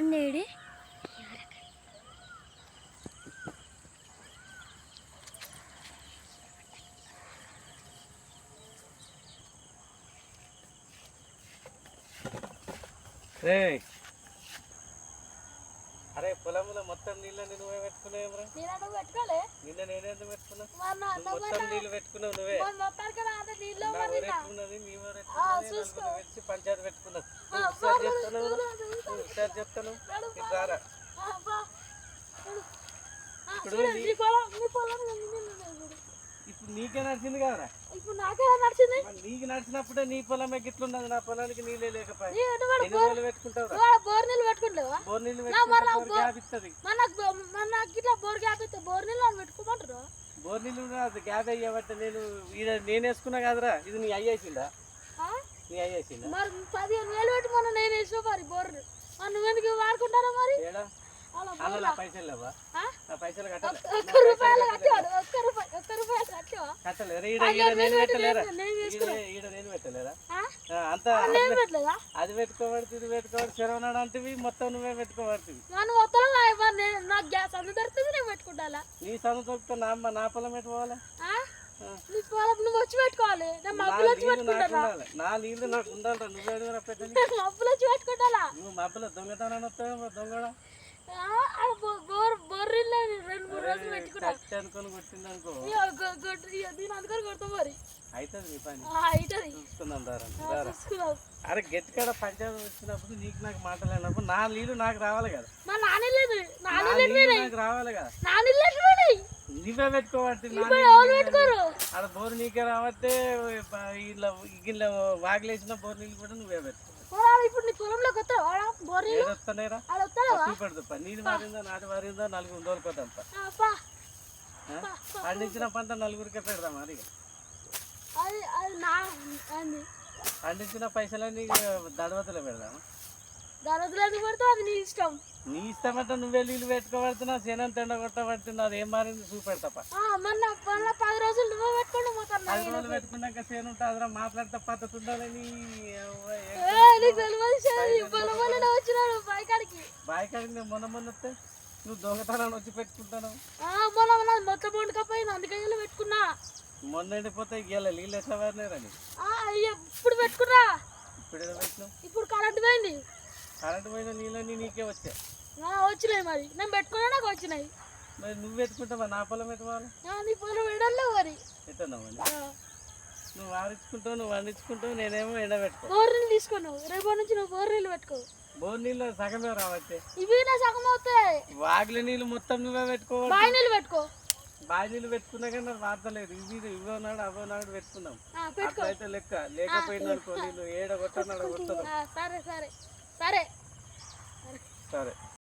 అన్నేడి అరే పొలంలో మొత్తం నీళ్ళని నువ్వే పెట్టుకున్నావురా? నిన్న నేనేందుకు పెట్టుకున్నా? మొత్తం నీళ్ళు పెట్టుకున్నావు నువ్వే. పెట్టుకున్నది పంచాయతీ పెట్టుకున్నావు. ఒకసారి చెప్తాను రారా. ఇప్పుడు నీకే నడిచింది కదరా? ఇప్పుడు నాకే నడిచింది. నీకు నడిచినప్పుడే నీ పొలమే గిట్లున్నది, నా పొలానికి నీళ్ళే లేకపోయి ఎన్ని రోజులు పెట్టుకుంటావు? బోర్ నీళ్ళు పెట్టుకుంటావా? బోర్ నీళ్ళు పెట్టుకుంటే గ్యాప్ ఇస్తుంది. బోర్ గ్యాప్ ఇస్తే బోర్ నీళ్ళు పెట్టుకోమంటారు. బోర్ నీళ్ళు గ్యాప్ అయ్యబట్టే నేను వేసుకున్నా కదరా. ఇది నీ అయ్యేసిందా? నీ అయ్యేసిందా? మరి 15,000 పెట్టి మొన్న నేను వేసిన మరి బోర్ నువ్వు ఎందుకు వాడుకుంటారా మరి? అలా పైసలు లేవా? నా పైసలు ఒక్క రూపాయలు కట్టేవాడు. ఒక్క రూపాయలు కట్టేవా? కట్టలేరా? నేను పెట్టలేరా? ఈడ నేను పెట్టలేరా? అంతా అది పెట్టుకోబడుతుంది, ఇది పెట్టుకోబడి చెరవనాడు అంటే మొత్తం నువ్వే పెట్టుకోబడుతుంది. నాకు గ్యాస్ అందు దొరుకుతుంది, నేను పెట్టుకుంటా. నీ సొంత దొరుకుతా నా పొలం పెట్టుకోవాలి. నీ పొలం నువ్వు వచ్చి పెట్టుకోవాలి. నా నీళ్ళు నాకు ఉండాలి. నువ్వే పెట్టాలి. మబ్బులు వచ్చి పెట్టుకుంటా. నువ్వు మబ్బులో దొంగతనాన్ని వస్తావు. దొంగ బొర్రెలు 2-3 రోజులు పెట్టుకున్నా అనుకొని కొట్టిందనుకో దీని అందుకొని కొడతా మరి అవుతుంది నీ పని. అవుతుంది చూసుకుందాం దారా. అరే గట్టికాడ పంచాయతీ వచ్చినప్పుడు నీకు నాకు మాట్లాడినప్పుడు నా నీళ్ళు నాకు రావాలి కదా. మా నాన్నలేదు నాకు రావాలి కదా. నువ్వే పెట్టుకోబట్టి అక్కడ బోరు నీకే రావట్టే. ఇలా వాగిలేసిన బోరు నీళ్ళు కూడా నువ్వే పెట్టుకో. ఇప్పుడు నీ పొలంలోకి వస్తానేరా చూపెడతా. నీది మారిందా నాటి మారిందా నలుగురు దోలుకోదంతా. పండించిన పంట నలుగురికే పెడదాం. అది పండించిన పైసలన్నీ దడవతలో పెడదామా? దడవతలు పెడతావు, అది నీ ఇష్టం. నీ ఇష్టం అంటే నువ్వే నీళ్ళు పెట్టుకోబడుతున్నా, సేనంత ఎండ కొట్టబడుతున్నా. అది ఏం మారింది చూపెడతా. మొన్న 10 రోజులు నువ్వే పెట్టుకోండి. 10 రోజులు పెట్టుకున్నాక సేను ఉంటుంది. అదరా మాట్లాడితే పద్ధతి ఉండాలని బాయికాడికి నేను మొన్న వస్తే నువ్వు దొంగతనాన్ని వచ్చి పెట్టుకుంటాను. మొత్తం వండుకపోయింది, అందుకే పెట్టుకున్నా. మొన్న ఎండిపోతే ఇవాళ నీళ్ళు ఎట్లా వారినారని ఇప్పుడు పెట్టుకున్నా. ఇప్పుడు ఏదో పెట్టినావు. ఇప్పుడు కరెంట్ పోయింది. కరెంట్ పోయిన నీళ్ళని నీకే వచ్చాయి. వచ్చినాయి మరి నేను పెట్టుకున్నా, నాకు వచ్చినాయి. మరి నువ్వు పెట్టుకుంటావా? నా పొలం పెట్టుకోవాలి. నీ పొలం వేయడంలో మరి ఎట్టన్నావు? నువ్వు ఆడించుకుంటావు, నువ్వు వండించుకుంటావు, నేనేమో ఎండ పెట్టుకో. బోర్ నీళ్ళు తీసుకున్నావు. రేపటి నుంచి నువ్వు బోర్ నీళ్ళు పెట్టుకో. బోర్ నీళ్ళు సగమే రావట్టే. ఇవి నా సగం అవుతాయి. వాగిలి నీళ్ళు మొత్తం నువ్వే పెట్టుకోవాలి. బావి నీళ్ళు పెట్టుకో. బావి నీళ్ళు పెట్టుకున్నా కానీ నాకు వార్తలేదు. ఇవ్వనాడు అవనాడు పెట్టుకున్నాం. అయితే లెక్క లేకపోయింది అనుకో. నేను ఏడ కొట్టనాడు కొట్టదు. సరే సరే సరే సరే.